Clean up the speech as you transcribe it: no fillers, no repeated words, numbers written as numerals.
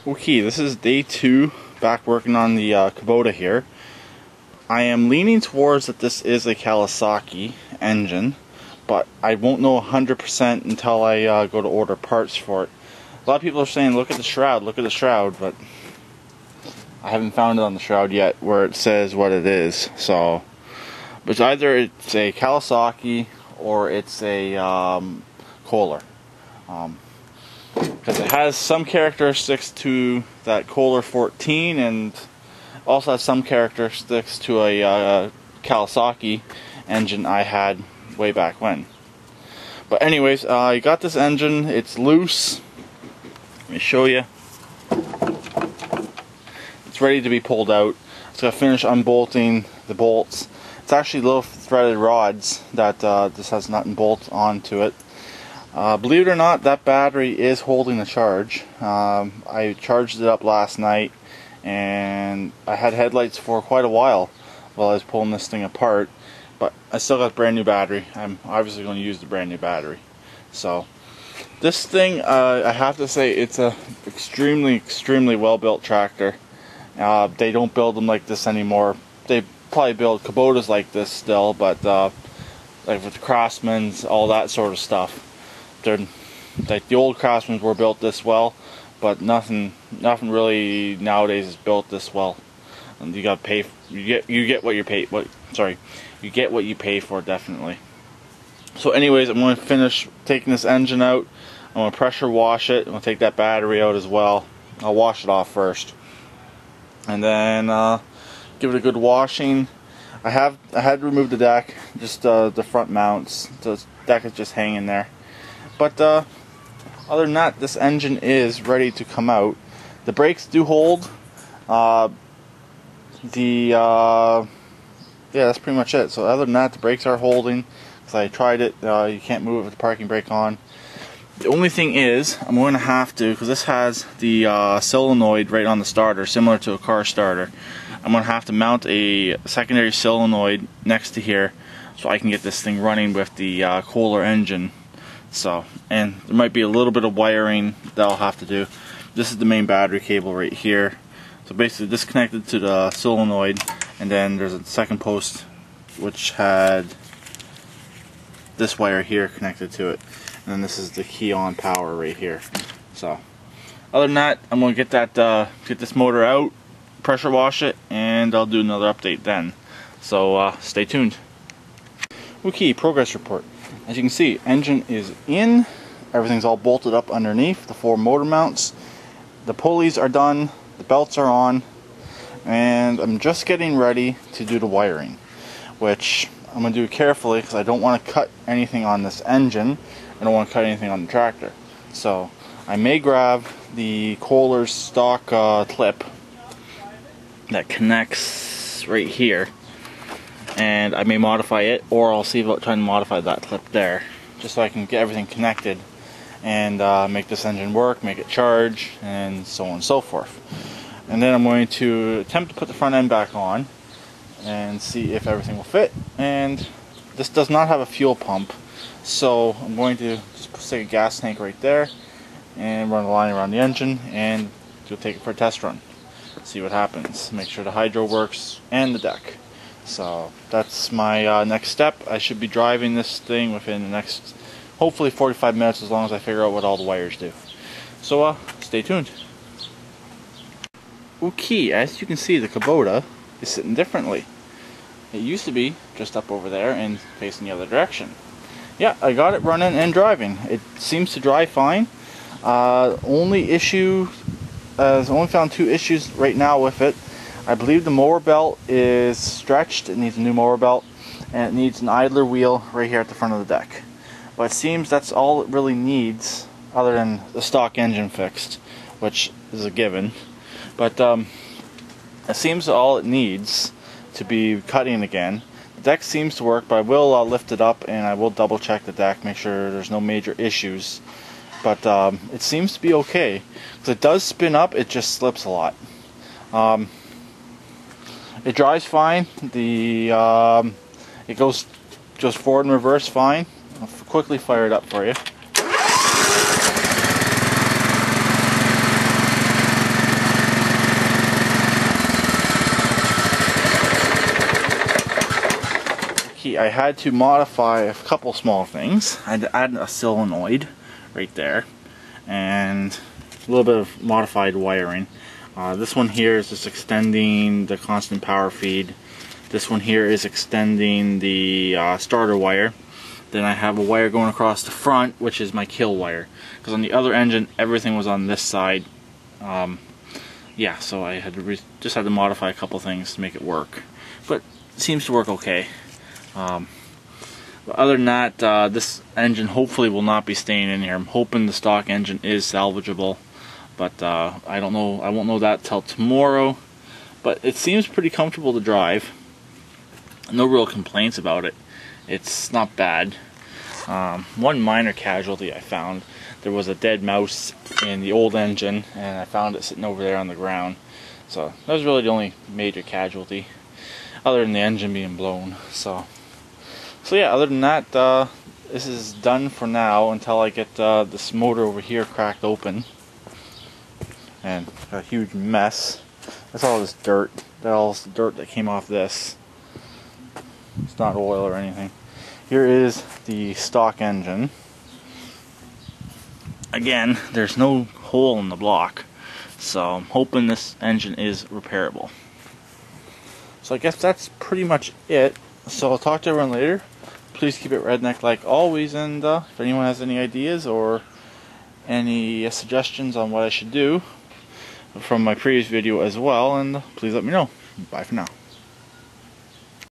Okay, this is day 2, back working on the Kubota here. I am leaning towards that this is a Kawasaki engine, but I won't know 100% until I go to order parts for it. A lot of people are saying, look at the shroud, but I haven't found it on the shroud yet where it says what it is. So, but either it's a Kawasaki or it's a Kohler. Because it has some characteristics to that Kohler 14 and also has some characteristics to a Kawasaki engine I had way back when. But anyways, I got this engine. It's loose. Let me show you. It's ready to be pulled out. It's going to finish unbolting the bolts. It's actually little threaded rods that this has nut and bolt onto it. Believe it or not, that battery is holding a charge. I charged it up last night and I had headlights for quite a while while I was pulling this thing apart, but I still got a brand new battery. I'm obviously going to use the brand new battery. So this thing, I have to say, it's a extremely well built tractor. They don't build them like this anymore. They probably build Kubotas like this still, but like with the Craftsmans, all that sort of stuff. Like the old Craftsmans were built this well, but nothing really nowadays is built this well. And you gotta pay. You get what you pay. You get what you pay for, definitely. So, anyways, I'm going to finish taking this engine out. I'm going to pressure wash it. I'm going to take that battery out as well. I'll wash it off first, and then give it a good washing. I had to remove the deck, just the front mounts. The deck is just hanging there. But other than that, this engine is ready to come out. The brakes do hold. Yeah, that's pretty much it. So other than that, the brakes are holding. Because I tried it, you can't move it with the parking brake on. The only thing is, I'm going to have to, because this has the solenoid right on the starter, similar to a car starter. I'm going to have to mount a secondary solenoid next to here, so I can get this thing running with the Kohler engine. So, and there might be a little bit of wiring that I'll have to do. This is the main battery cable right here. So basically disconnected to the solenoid, and then there's a second post which had this wire here connected to it. And then this is the key on power right here. So, other than that, I'm going to get that get this motor out, pressure wash it, and I'll do another update then. So stay tuned. Okay, progress report. As you can see, engine is in. Everything's all bolted up underneath the 4 motor mounts. The pulleys are done. The belts are on. And I'm just getting ready to do the wiring, which I'm going to do carefully because I don't want to cut anything on this engine. I don't want to cut anything on the tractor. So I may grab the Kohler's stock clip that connects right here, and I may modify it, or I'll see about trying to modify that clip there, just so I can get everything connected and make this engine work, make it charge, and so on and so forth. And then I'm going to attempt to put the front end back on and see if everything will fit. And this does not have a fuel pump, so I'm going to just stick a gas tank right there and run a line around the engine and go take it for a test run. See what happens. Make sure the hydro works and the deck. So that's my next step. I should be driving this thing within the next, hopefully 45 minutes, as long as I figure out what all the wires do. So stay tuned. Okay, as you can see, the Kubota is sitting differently. It used to be just up over there and facing the other direction. Yeah, I got it running and driving. It seems to drive fine. Only issue, I've only found 2 issues right now with it. I believe the mower belt is stretched. It needs a new mower belt, and it needs an idler wheel right here at the front of the deck. But it seems that's all it really needs, other than the stock engine fixed, which is a given. But it seems all it needs to be cutting again. The deck seems to work, but I will lift it up and I will double check the deck, make sure there's no major issues. But it seems to be okay. Because it does spin up, it just slips a lot. It drives fine. It goes forward and reverse fine. I'll quickly fire it up for you. see, I had to modify a couple small things. I had to add a solenoid right there, and a little bit of modified wiring. This one here is just extending the constant power feed. This one here is extending the starter wire. Then I have a wire going across the front, which is my kill wire. Because on the other engine, everything was on this side. Yeah, so I had to just had to modify a couple things to make it work. But it seems to work okay. But other than that, this engine hopefully will not be staying in here. I'm hoping the stock engine is salvageable. But I don't know. I won't know that till tomorrow. But it seems pretty comfortable to drive. No real complaints about it. It's not bad. One minor casualty I found. There was a dead mouse in the old engine, and I found it sitting over there on the ground. So that was really the only major casualty, other than the engine being blown. So yeah. Other than that, this is done for now until I get this motor over here cracked open. And a huge mess. That's all this dirt. That's all this dirt that came off this. It's not oil or anything. Here is the stock engine. Again, there's no hole in the block, so I'm hoping this engine is repairable. So I guess that's pretty much it. So I'll talk to everyone later. Please keep it redneck like always, and if anyone has any ideas or any suggestions on what I should do from my previous video as well, and please let me know. Bye for now.